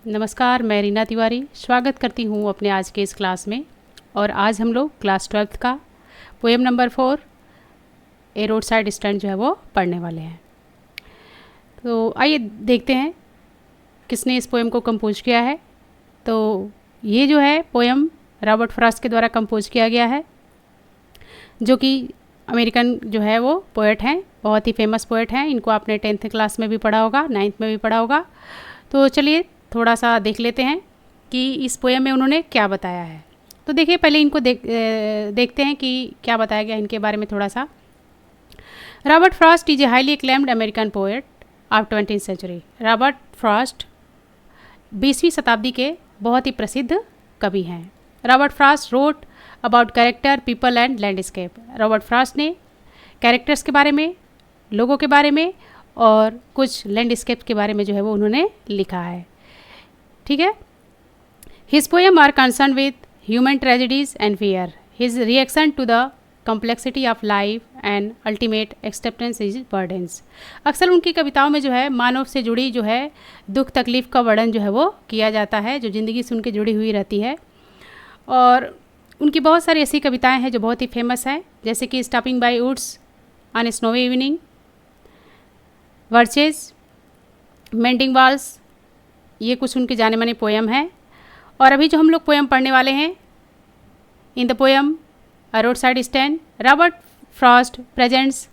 नमस्कार, मैं रीना तिवारी स्वागत करती हूँ अपने आज के इस क्लास में। और आज हम लोग क्लास 12th का पोएम नंबर 4 ए रोड साइड स्टैंड जो है वो पढ़ने वाले हैं। तो आइए देखते हैं किसने इस पोएम को कंपोज किया है। तो ये जो है पोएम रॉबर्ट फ्रॉस्ट के द्वारा कंपोज किया गया है, जो कि अमेरिकन जो है वो पोएट हैं, बहुत ही फेमस पोएट हैं। इनको आपने 10th क्लास में भी पढ़ा होगा, 9th में भी पढ़ा होगा। तो चलिए थोड़ा सा देख लेते हैं कि इस पोएम में उन्होंने क्या बताया है। तो देखिए पहले इनको देखते हैं कि क्या बताया गया इनके बारे में थोड़ा सा। Robert Frost is a highly acclaimed American poet of 20th century. Robert Frost 20वीं शताब्दी के बहुत ही प्रसिद्ध कवि हैं। Robert Frost wrote about character, people and landscape. Robert Frost ने कैरेक्टर्स के बारे में, लोगों के बारे में और कुछ लैंडस्केप के बारे में जो है वो उन्होंने लिखा है। ठीक है। His poem are concern with human tragedies and fear, his reaction to the complexity of life and ultimate acceptance is burdens. अक्सर उनकी कविताओं में जो है मानव से जुड़ी जो है दुख तकलीफ का वर्णन जो है वो किया जाता है, जो ज़िंदगी से उनके जुड़ी हुई रहती है। और उनकी बहुत सारी ऐसी कविताएं हैं जो बहुत ही फेमस हैं, जैसे कि stopping by woods on a snowy evening, birches, mending walls, ये कुछ उनके जाने माने पोएम हैं। और अभी जो हम लोग पोएम पढ़ने वाले हैं, in the poem a road side stand, Robert Frost presents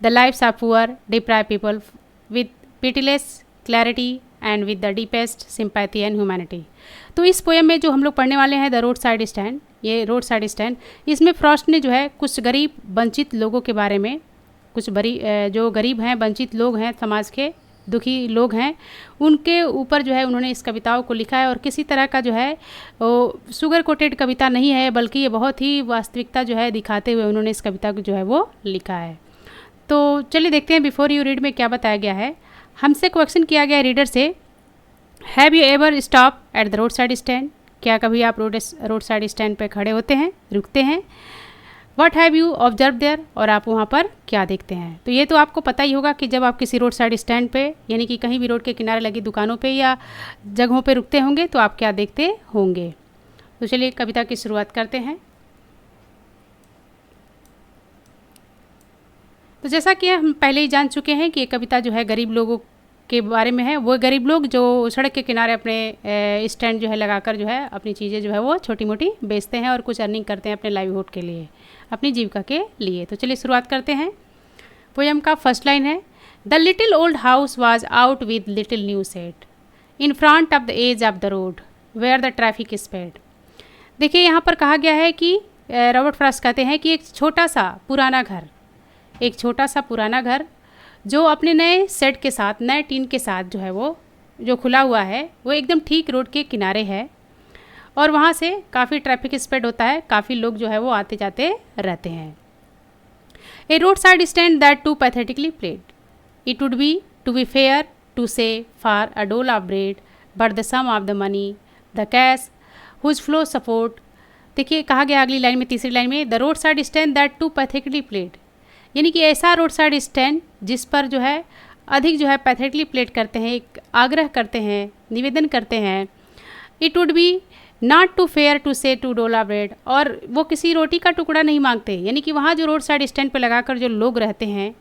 the lifes of poor deprived people with pitiless clarity and with the deepest sympathy and humanity. तो इस पोएम में जो हम लोग पढ़ने वाले हैं द रोड साइड स्टैंड, ये रोड साइड स्टैंड, इसमें फ्रॉस्ट ने जो है कुछ गरीब वंचित लोगों के बारे में, कुछ जो गरीब हैं, वंचित लोग हैं, समाज के दुखी लोग हैं, उनके ऊपर जो है उन्होंने इस कविताओं को लिखा है। और किसी तरह का जो है वो शुगर कोटेड कविता नहीं है, बल्कि ये बहुत ही वास्तविकता जो है दिखाते हुए उन्होंने इस कविता को जो है वो लिखा है। तो चलिए देखते हैं बिफोर यू रीड में क्या बताया गया है। हमसे क्वेश्चन किया गया है रीडर से, have you ever stop at the road side stand? क्या कभी आप रोड साइड स्टैंड पे खड़े होते हैं, रुकते हैं? What have you observe there? और आप वहाँ पर क्या देखते हैं? तो ये तो आपको पता ही होगा कि जब आप किसी रोड साइड स्टैंड पे, यानी कि कहीं भी रोड के किनारे लगी दुकानों पे या जगहों पे रुकते होंगे तो आप क्या देखते होंगे। तो चलिए कविता की शुरुआत करते हैं। तो जैसा कि हम पहले ही जान चुके हैं कि ये कविता जो है गरीब लोगों के बारे में है। वो गरीब लोग जो सड़क के किनारे अपने स्टैंड जो है लगाकर जो है अपनी चीज़ें जो है वो छोटी मोटी बेचते हैं और कुछ अर्निंग करते हैं अपने लाइवलीहुड के लिए, अपनी जीविका के लिए। तो चलिए शुरुआत करते हैं। पोएम का फर्स्ट लाइन है, the little old house was out with little new set in front of the edge of the road where the traffic is paid. देखिए यहाँ पर कहा गया है कि रॉबर्ट फ्रॉस्ट कहते हैं कि एक छोटा सा पुराना घर जो अपने नए सेट के साथ, नए टीन के साथ जो है वो जो खुला हुआ है, वो एकदम ठीक रोड के किनारे है और वहाँ से काफ़ी ट्रैफिक स्प्रेड होता है, काफ़ी लोग जो है वो आते जाते रहते हैं। A road side stand that too pathetically pled, it would be to be fair to say for a dole of bread but the sum of the money the cash whose flow support. देखिए कहा गया अगली line में, तीसरी line में, the road side stand that too pathetically pled, यानी कि ऐसा रोड साइड स्टैंड जिस पर जो है अधिक जो है पैथेटिकली प्लेड करते हैं, एक आग्रह करते हैं, निवेदन करते हैं। It would be not too fair to say to dole a bread, और वो किसी रोटी का टुकड़ा नहीं मांगते, यानी कि वहाँ जो रोड साइड स्टैंड पर लगाकर जो लोग रहते हैं,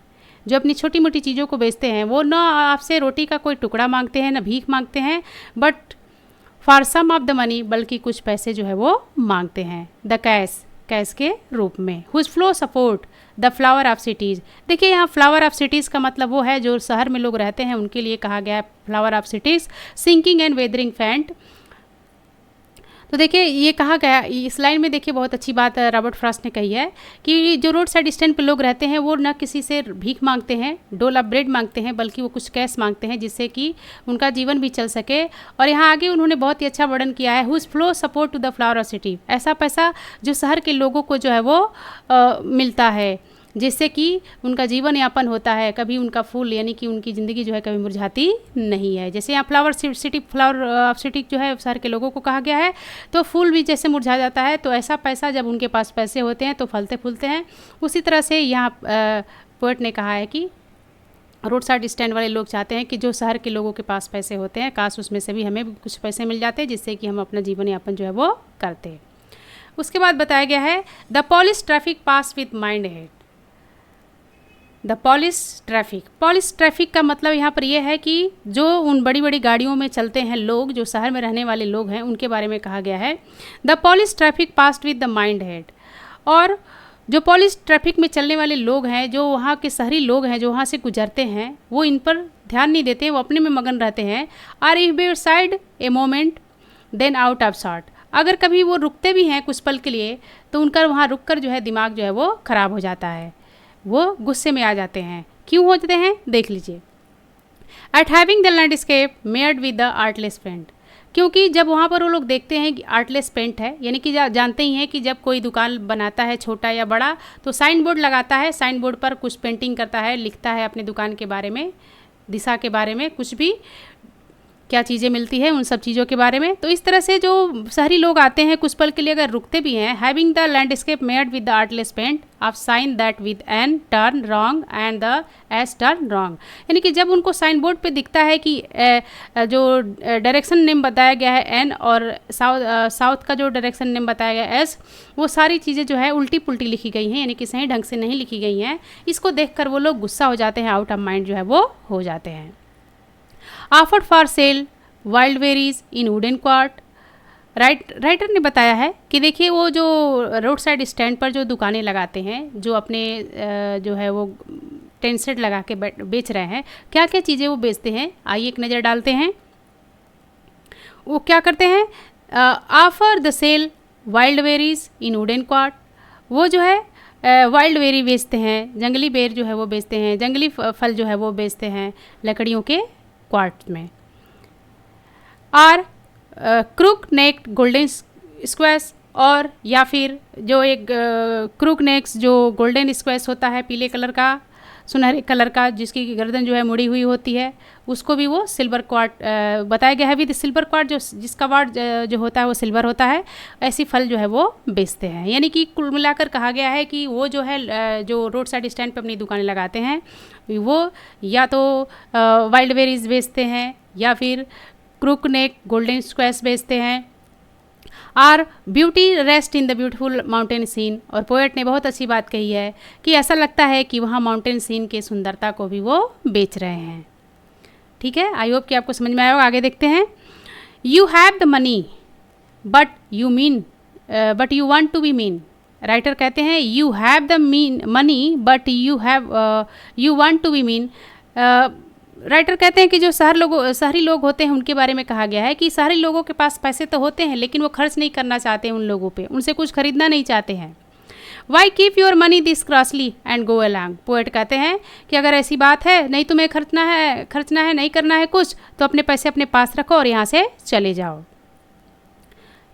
जो अपनी छोटी मोटी चीज़ों को बेचते हैं, वो ना आपसे रोटी का कोई टुकड़ा मांगते हैं, ना भीख मांगते हैं, but for some of the money, बल्कि कुछ पैसे जो है वो मांगते हैं, द कैश के रूप में। Whose flow support the flower of cities. देखिए यहाँ फ्लावर ऑफ सिटीज़ का मतलब वो है जो शहर में लोग रहते हैं, उनके लिए कहा गया है flower of cities, sinking and weathering faint. तो देखिए ये कहा गया इस लाइन में, देखिए बहुत अच्छी बात रॉबर्ट फ्रॉस्ट ने कही है कि जो रोड साइड स्टैंड पे लोग रहते हैं वो न किसी से भीख मांगते हैं, डोल ऑफ ब्रेड मांगते हैं, बल्कि वो कुछ कैश मांगते हैं जिससे कि उनका जीवन भी चल सके। और यहाँ आगे उन्होंने बहुत ही अच्छा वर्णन किया है, whose flow support to the flower of city, ऐसा पैसा जो शहर के लोगों को जो है वो मिलता है, जिससे कि उनका जीवन यापन होता है, कभी उनका फूल यानी कि उनकी ज़िंदगी जो है कभी मुरझाती नहीं है। जैसे यहाँ फ्लावर ऑफ सिटी जो है शहर के लोगों को कहा गया है, तो फूल भी जैसे मुरझा जाता है, तो ऐसा पैसा जब उनके पास पैसे होते हैं तो फलते फूलते हैं। उसी तरह से यहाँ पोएट ने कहा है कि रोड साइड स्टैंड वाले लोग चाहते हैं कि जो शहर के लोगों के पास पैसे होते हैं, काश उसमें से भी हमें कुछ पैसे मिल जाते जिससे कि हम अपना जीवन यापन जो है वो करते। उसके बाद बताया गया है the polish traffic pass with mind head. The polish traffic का मतलब यहाँ पर यह है कि जो उन बड़ी बड़ी गाड़ियों में चलते हैं लोग, जो शहर में रहने वाले लोग हैं, उनके बारे में कहा गया है the polish traffic passed with the mind head. और जो पॉलिश ट्रैफिक में चलने वाले लोग हैं, जो वहाँ के शहरी लोग हैं, जो वहाँ से गुजरते हैं, वो इन पर ध्यान नहीं देते, वो अपने में मगन रहते हैं। Or if by side a moment then out of shot. अगर कभी वो रुकते भी हैं कुछ पल के लिए तो उनका वहाँ रुक कर जो है दिमाग जो है वो ख़राब हो जाता है, वो गुस्से में आ जाते हैं। क्यों हो जाते हैं देख लीजिए। At having the landscape made with the artless paint. क्योंकि जब वहाँ पर वो लोग देखते हैं कि आर्टलेस पेंट है, यानी कि जानते ही हैं कि जब कोई दुकान बनाता है छोटा या बड़ा तो साइन बोर्ड लगाता है, साइन बोर्ड पर कुछ पेंटिंग करता है, लिखता है अपनी दुकान के बारे में, दिशा के बारे में, कुछ भी क्या चीज़ें मिलती है उन सब चीज़ों के बारे में। तो इस तरह से जो शहरी लोग आते हैं कुछ पल के लिए अगर रुकते भी हैं, having the landscape made with the artless paint of sign that with N turn wrong and the S turn wrong. यानी कि जब उनको साइन बोर्ड पे दिखता है कि जो डायरेक्शन नेम बताया गया है एन और साउथ का जो डायरेक्शन नेम बताया गया है एस, वो सारी चीज़ें जो है उल्टी पुल्टी लिखी गई हैं, यानी कि सही ढंग से नहीं लिखी गई हैं। इसको देखकर वो लोग गुस्सा हो जाते हैं, आउट ऑफ माइंड जो है वो हो जाते हैं। Offered for sale wild berries in wooden quart. Writer ने बताया है कि देखिए वो जो रोड साइड स्टैंड पर जो दुकानें लगाते हैं, जो अपने जो है वो टेंट सेट लगा के बेच रहे हैं, क्या क्या चीज़ें वो बेचते हैं आइए एक नज़र डालते हैं। वो क्या करते हैं, offer the sale wild berries in wooden quart. वो जो है वाइल्ड बेरी बेचते हैं, जंगली बेर जो है वो बेचते हैं, जंगली फल जो है वो बेचते हैं लकड़ियों के क्वार्ट में। और क्रूक नेक गोल्डन स्क्वैश, और या फिर जो एक क्रूक नेक्स जो गोल्डन स्क्वैश होता है पीले कलर का, सुनहरे कलर का, जिसकी गर्दन जो है मुड़ी हुई होती है, उसको भी वो सिल्वर क्वार्ट बताया गया है। विद सिल्वर क्वार्ट जो जिसका वाट जो होता है वो सिल्वर होता है, ऐसी फल जो है वो बेचते हैं। यानी कि कुल मिलाकर कहा गया है कि वो जो है जो रोड साइड स्टैंड पे अपनी दुकानें लगाते हैं वो या तो वाइल्ड बेरीज बेचते हैं या फिर क्रूक नेक गोल्डन स्क्वैश बेचते हैं। Or beauty rest in the beautiful mountain scene. और पोएट ने बहुत अच्छी बात कही है कि ऐसा लगता है कि वहाँ माउंटेन सीन के सुंदरता को भी वो बेच रहे हैं। ठीक है, आई होप कि आपको समझ में आया होगा। आगे देखते हैं। You have the money but you want to be mean. Writer कहते हैं you have the money but you want to be mean. Writer कहते हैं कि जो शहरी लोग होते हैं उनके बारे में कहा गया है कि शहरी लोगों के पास पैसे तो होते हैं लेकिन वो खर्च नहीं करना चाहते उन लोगों पे, उनसे कुछ खरीदना नहीं चाहते हैं। Why keep your money this crossly and go along. Poet कहते हैं कि अगर ऐसी बात है, नहीं तुम्हें खर्चना है, नहीं करना है कुछ, तो अपने पैसे अपने पास रखो और यहाँ से चले जाओ।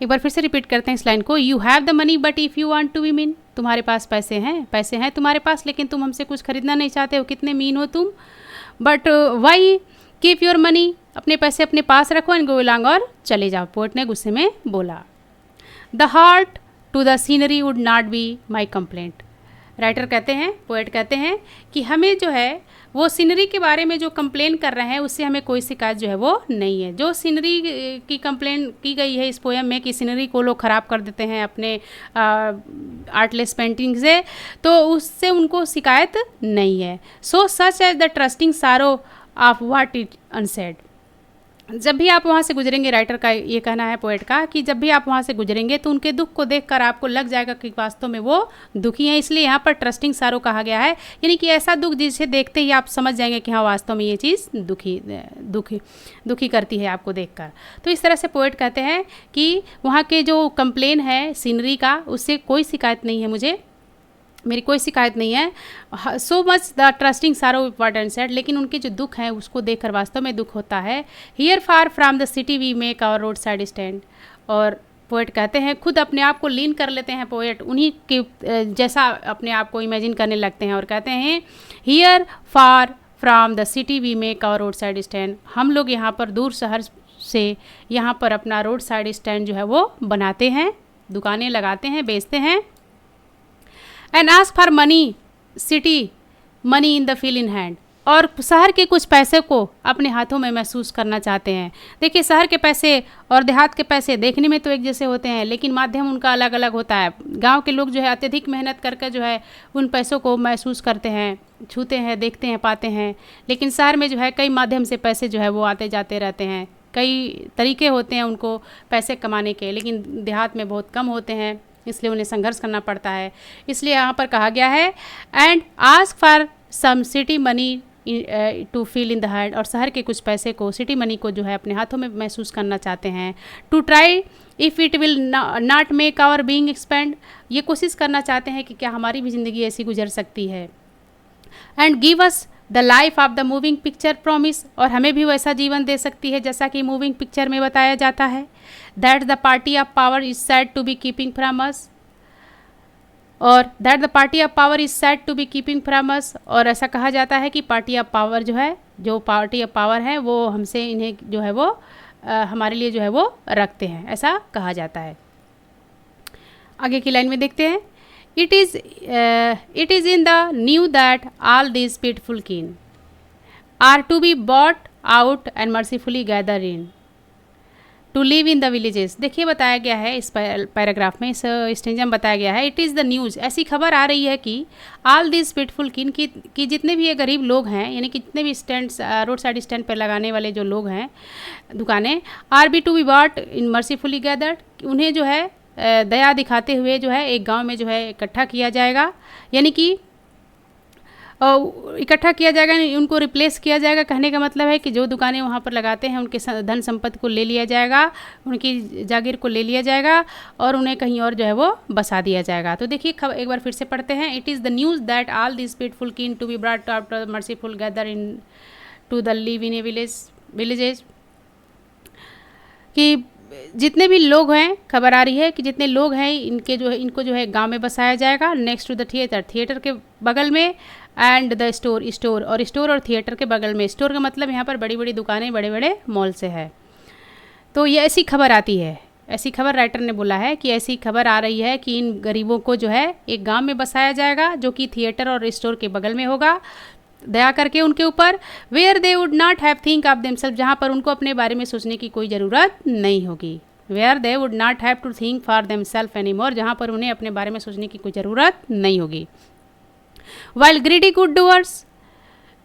एक बार फिर से रिपीट करते हैं इस लाइन को। You have the money but if you want to be mean. तुम्हारे पास पैसे हैं तुम्हारे पास, लेकिन तुम हमसे कुछ खरीदना नहीं चाहते हो, कितने मीन हो तुम। But why keep your money, अपने पैसे अपने पास रखो एंड गो अलॉन्ग, और चले जाओ। पोएट ने गुस्से में बोला। The heart to the scenery would not be my complaint. Writer कहते हैं, पोएट कहते हैं कि हमें जो है वो सीनरी के बारे में जो कंप्लेन कर रहे हैं उससे हमें कोई शिकायत जो है वो नहीं है। जो सीनरी की कंप्लेन की गई है इस पोएम में कि सीनरी को लोग ख़राब कर देते हैं अपने आर्टलेस पेंटिंग से, तो उससे उनको शिकायत नहीं है। सो सच एज द ट्रस्टिंग सारो ऑफ व्हाट इट अनसेड। जब भी आप वहाँ से गुजरेंगे, राइटर का ये कहना है पोएट का, कि जब भी आप वहाँ से गुजरेंगे तो उनके दुख को देखकर आपको लग जाएगा कि वास्तव में वो दुखी हैं। इसलिए यहाँ पर ट्रस्टिंग सारो कहा गया है, यानी कि ऐसा दुख जिसे देखते ही आप समझ जाएंगे कि हाँ वास्तव में ये चीज़ दुखी करती है आपको देखकर। तो इस तरह से पोएट कहते हैं कि वहाँ के जो कंप्लेन है सीनरी का, उससे कोई शिकायत नहीं है, मेरी कोई शिकायत नहीं है। सो मच द ट्रस्टिंग सारो इम्पॉर्टेंट सेट, लेकिन उनके जो दुख हैं उसको देखकर वास्तव में दुख होता है। Here far from the city we make our road side stand. और पोएट कहते हैं, खुद अपने आप को लीन कर लेते हैं पोएट, उन्हीं के जैसा अपने आप को इमेजिन करने लगते हैं और कहते हैं here far from the city we make our road side stand. हम लोग यहाँ पर दूर शहर से यहाँ पर अपना रोड साइड स्टैंड जो है वो बनाते हैं, दुकानें लगाते हैं, बेचते हैं। And ask for money city money in the feel in hand. और शहर के कुछ पैसे को अपने हाथों में महसूस करना चाहते हैं। देखिए, शहर के पैसे और देहात के पैसे देखने में तो एक जैसे होते हैं, लेकिन माध्यम उनका अलग अलग होता है। गांव के लोग जो है अत्यधिक मेहनत करके जो है उन पैसों को महसूस करते हैं, छूते हैं, देखते हैं, पाते हैं। लेकिन शहर में जो है कई माध्यम से पैसे जो है वो आते जाते रहते हैं, कई तरीके होते हैं उनको पैसे कमाने के, लेकिन देहात में बहुत कम होते हैं, इसलिए उन्हें संघर्ष करना पड़ता है। इसलिए यहाँ पर कहा गया है and ask for some city money to feel in the hand, और शहर के कुछ पैसे को, सिटी मनी को जो है अपने हाथों में महसूस करना चाहते हैं। To try if it will not make our being expand, ये कोशिश करना चाहते हैं कि क्या हमारी भी ज़िंदगी ऐसी गुजर सकती है। And give us the life of the moving picture promise, और हमें भी वैसा जीवन दे सकती है जैसा कि मूविंग पिक्चर में बताया जाता है। That the party of power is said to be keeping from us, और that the party of power is said to be keeping from us, और ऐसा कहा जाता है कि पार्टी ऑफ पावर जो है, जो पार्टी ऑफ पावर है वो हमसे, इन्हें जो है वो हमारे लिए जो है वो रखते हैं, ऐसा कहा जाता है। आगे की लाइन में देखते हैं, it is in the new that all this pitiful kin are to be bought out and mercifully gather in to live in the villages. देखिए, बताया गया है इस पैराग्राफ में, इस स्टेंजा में बताया गया है, इट इज़ द न्यूज़, ऐसी खबर आ रही है कि ऑल दिस पिटफुल कीन की जितने भी ये गरीब लोग हैं, यानी कि जितने भी स्टैंड, रोड साइड स्टैंड पर लगाने वाले जो लोग हैं दुकानें, are be to be bought in mercifully gathered, उन्हें जो है दया दिखाते हुए जो है एक गांव में जो है इकट्ठा किया जाएगा, यानी कि इकट्ठा किया जाएगा, उनको रिप्लेस किया जाएगा। कहने का मतलब है कि जो दुकानें वहाँ पर लगाते हैं उनके धन संपत्ति को ले लिया जाएगा, उनकी जागीर को ले लिया जाएगा और उन्हें कहीं और जो है वो बसा दिया जाएगा। तो देखिए, एक बार फिर से पढ़ते हैं, it is the news that all this pitiful kin to be brought out merciful gather in to the live in a villages, कि जितने भी लोग हैं, खबर आ रही है कि जितने लोग हैं इनको जो है गांव में बसाया जाएगा। नेक्स्ट टू द थिएटर के बगल में, एंड द स्टोर और थिएटर के बगल में। स्टोर का मतलब यहाँ पर बड़ी बड़ी दुकानें, बड़े बड़े मॉल से है। तो ये ऐसी खबर आती है, ऐसी खबर राइटर ने बोला है कि ऐसी खबर आ रही है कि इन गरीबों को जो है एक गांव में बसाया जाएगा जो कि थिएटर और स्टोर के बगल में होगा, दया करके उनके ऊपर। Where they would not have think of themselves, जहाँ पर उनको अपने बारे में सोचने की कोई ज़रूरत नहीं होगी। Where they would not have to think for themselves any more, जहाँ पर उन्हें अपने बारे में सोचने की कोई ज़रूरत नहीं होगी। While greedy good doers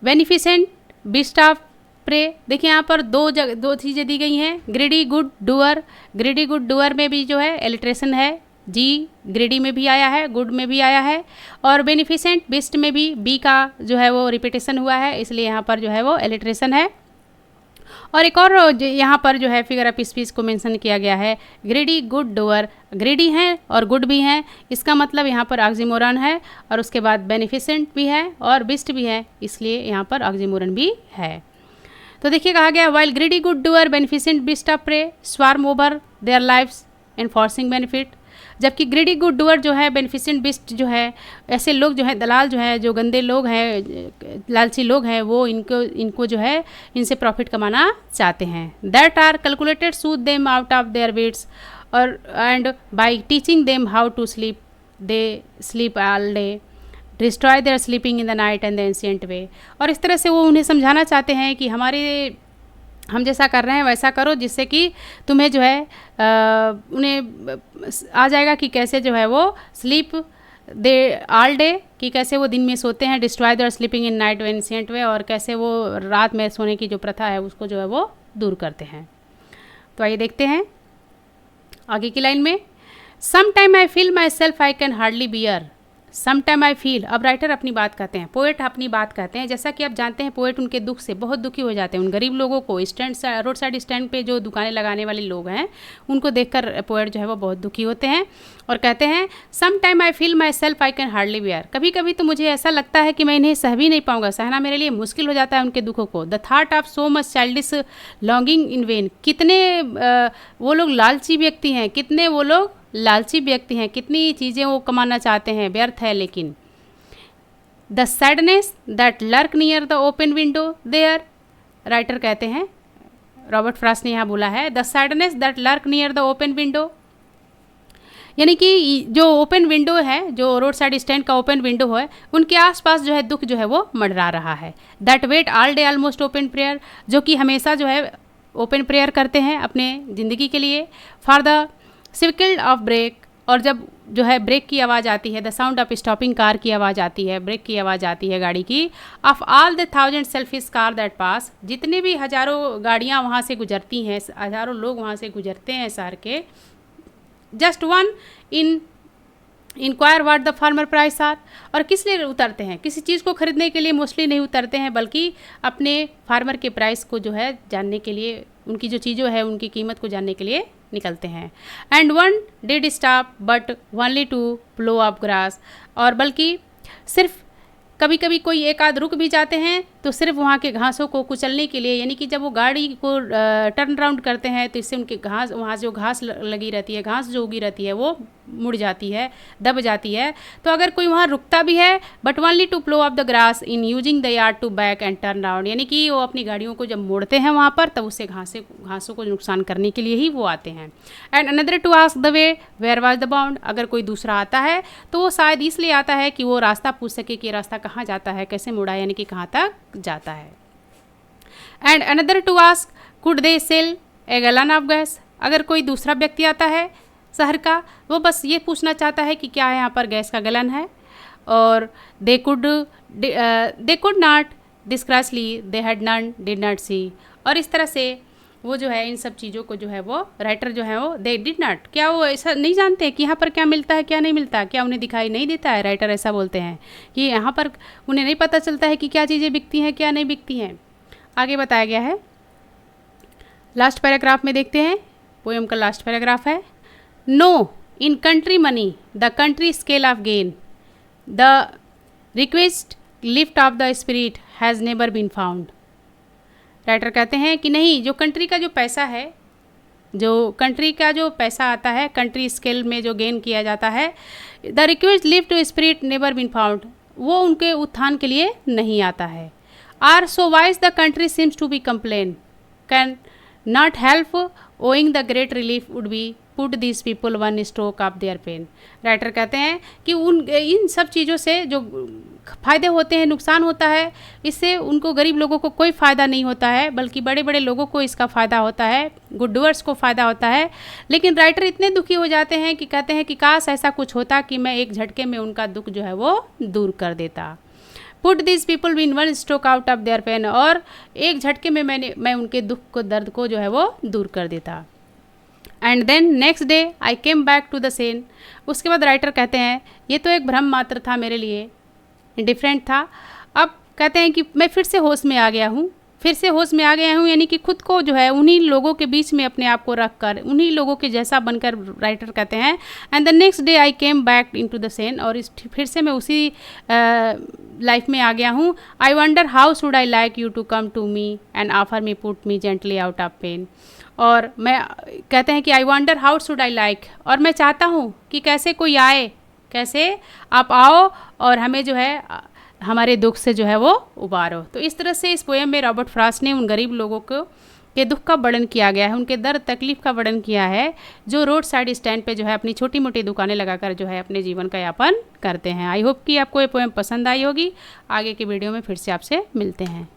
beneficent beast of prey, देखिए यहाँ पर दो चीज़ें दी गई हैं, greedy good doer. Greedy good doer में भी जो है एलिट्रेशन है, जी ग्रेडी में भी आया है, गुड में भी आया है, और बेनिफिसेंट बिस्ट में भी बी का जो है वो रिपीटेशन हुआ है, इसलिए यहाँ पर जो है वो एलिट्रेशन है। और एक और यहाँ पर जो है फिगर ऑफ स्पीच को मेंशन किया गया है, ग्रेडी गुड डूअर, ग्रेडी हैं और गुड भी हैं, इसका मतलब यहाँ पर ऑक्सीमोरन है, और उसके बाद बेनिफिसेंट भी है और बिस्ट भी है, इसलिए यहाँ पर ऑक्सीमोरन भी है। तो देखिए, कहा गया while greedy good doer beneficent beast of prey swarm over their lives enforcing benefit, जबकि ग्रेडी गुड डूअर जो है, बेनिफिसेंट बिस्ट जो है, ऐसे लोग जो है दलाल जो है, जो गंदे लोग हैं, लालची लोग हैं, वो इनको जो है इनसे प्रॉफिट कमाना चाहते हैं। That are calculated soothe them out of their wits, और and by teaching them how to sleep they sleep all day destroy their sleeping in the night and the ancient way, और इस तरह से वो उन्हें समझाना चाहते हैं कि हम जैसा कर रहे हैं वैसा करो, जिससे कि तुम्हें जो है उन्हें आ जाएगा कि कैसे जो है वो स्लीप दे ऑल डे, कि कैसे वो दिन में सोते हैं, destroy their sleeping in night ancient way, और कैसे वो रात में सोने की जो प्रथा है उसको जो है वो दूर करते हैं। तो आइए देखते हैं आगे की लाइन में, some time I feel my self I can hardly bear, some time I feel, अब राइटर अपनी बात कहते हैं, पोएट अपनी बात कहते हैं। जैसा कि आप जानते हैं, पोएट उनके दुख से बहुत दुखी हो जाते हैं, उन गरीब लोगों को, रोड साइड स्टैंड पे जो दुकानें लगाने वाले लोग हैं उनको देखकर पोएट जो है वो बहुत दुखी होते हैं और कहते हैं, some time I feel my self I can hardly bear, कभी कभी तो मुझे ऐसा लगता है कि मैं इन्हें सह भी नहीं पाऊंगा, सहना मेरे लिए मुश्किल हो जाता है उनके दुखों को। The thought of so much childish longing in when, कितने वो लोग लालची व्यक्ति हैं, कितने वो लोग लालची व्यक्ति हैं, कितनी चीज़ें वो कमाना चाहते हैं, व्यर्थ है लेकिन। The sadness that lurk near the open window there, writer कहते हैं, रॉबर्ट फ्रॉस्ट ने यहाँ बोला है, the sadness that lurk near the open window यानी कि जो ओपन विंडो है, जो रोड साइड स्टैंड का ओपन विंडो है, उनके आसपास जो है दुख जो है वो मंडरा रहा है। That wait all day almost open prayer, जो कि हमेशा जो है ओपन प्रेयर करते हैं अपने ज़िंदगी के लिए। फॉर द सिविकल ऑफ ब्रेक, और जब जो है ब्रेक की आवाज़ आती है, the sound of stopping car की आवाज़ आती है, ब्रेक की आवाज़ आती है गाड़ी की। Of all the 1000 selfish car that pass, जितने भी हज़ारों गाड़ियाँ वहाँ से गुजरती हैं, हज़ारों लोग वहाँ से गुजरते हैं शहर के। Just one in inquire what the farmer price are, और किस लिए उतरते हैं? किसी चीज़ को खरीदने के लिए मोस्टली नहीं उतरते हैं, बल्कि अपने फार्मर के प्राइस को जो है जानने के लिए, उनकी जो चीज़ों है उनकी कीमत को जानने के लिए निकलते हैं। And one did stop but only to plough up grass, और बल्कि सिर्फ कभी कभी कोई एक आध रुक भी जाते हैं तो सिर्फ वहाँ के घासों को कुचलने के लिए, यानी कि जब वो गाड़ी को टर्न राउंड करते हैं तो इससे उनके घास, वहाँ जो घास लगी रहती है, घास जो उगी रहती है वो मुड़ जाती है, दब जाती है। तो अगर कोई वहाँ रुकता भी है, but only to plough up the grass in using the yard to back and turn round, यानी कि वो अपनी गाड़ियों को जब मोड़ते हैं वहाँ पर, तब उससे घासों को नुकसान करने के लिए ही वो आते हैं। And another to ask the way where was the bound, अगर कोई दूसरा आता है तो वो शायद इसलिए आता है कि वो रास्ता पूछ सके कि रास्ता कहाँ जाता है, कैसे मुड़ा, यानी कि कहाँ तक जाता है। And another to ask could they sell a gallon of gas, अगर कोई दूसरा व्यक्ति आता है शहर का, वो बस ये पूछना चाहता है कि क्या यहाँ पर गैस का गैलन है। और दे कुड नॉट डिस्क्रासली they had none did not see, और इस तरह से वो जो है इन सब चीज़ों को जो है वो राइटर जो है वो दे डिड नॉट, क्या वो ऐसा नहीं जानते कि यहाँ पर क्या मिलता है क्या नहीं मिलता, क्या उन्हें दिखाई नहीं देता है? राइटर ऐसा बोलते हैं कि यहाँ पर उन्हें नहीं पता चलता है कि क्या चीज़ें बिकती हैं क्या नहीं बिकती हैं। आगे बताया गया है, लास्ट पैराग्राफ में देखते हैं, पोएम का लास्ट पैराग्राफ है। No in country money the country scale of gain, the request lift of the spirit has never been found. Writer कहते हैं कि नहीं, जो कंट्री का जो पैसा है, जो कंट्री का जो पैसा आता है, कंट्री स्केल में जो गेन किया जाता है, the request lift spirit never been found, वो उनके उत्थान के लिए नहीं आता है। Are so wise the country seems to be complain can not help owing the great relief would be put this people one stroke of their pain. Writer कहते हैं कि इन सब चीज़ों से जो फ़ायदे होते हैं, नुकसान होता है, इससे उनको गरीब लोगों को कोई फ़ायदा नहीं होता है, बल्कि बड़े बड़े लोगों को इसका फ़ायदा होता है, गुड डूअर्स को फ़ायदा होता है। लेकिन राइटर इतने दुखी हो जाते हैं कि कहते हैं कि काश ऐसा कुछ होता कि मैं एक झटके में उनका दुख जो है वो दूर कर देता। Put this people win one stroke out of their pain, और एक झटके में मैं उनके दुख को, दर्द को जो है वो दूर कर देता। And then next day I came back to the sane, उसके बाद राइटर कहते हैं ये तो एक भ्रम मात्र था मेरे लिए, डिफरेंट था। अब कहते हैं कि मैं फिर से होश में आ गया हूँ, यानी कि खुद को जो है उन्हीं लोगों के बीच में अपने आप को रख कर, उन्हीं लोगों के जैसा बनकर, राइटर कहते हैं। And the next day I came back into the Sen, और फिर से मैं उसी लाइफ में आ गया हूँ। I wonder how should I like you to come to me and offer me put me gently out of pain, और मैं कहते हैं कि I wonder how should I like, और मैं चाहता हूँ कि कैसे कोई आए, कैसे आप आओ और हमें जो है हमारे दुख से जो है वो उबारो। तो इस तरह से इस पोएम में रॉबर्ट फ्रॉस्ट ने उन गरीब लोगों को के दुख का वर्णन किया गया है, उनके दर्द तकलीफ का वर्णन किया है, जो रोड साइड स्टैंड पे जो है अपनी छोटी मोटी दुकानें लगाकर जो है अपने जीवन का यापन करते हैं। आई होप कि आपको ये पोएम पसंद आई होगी। आगे के वीडियो में फिर से आपसे मिलते हैं।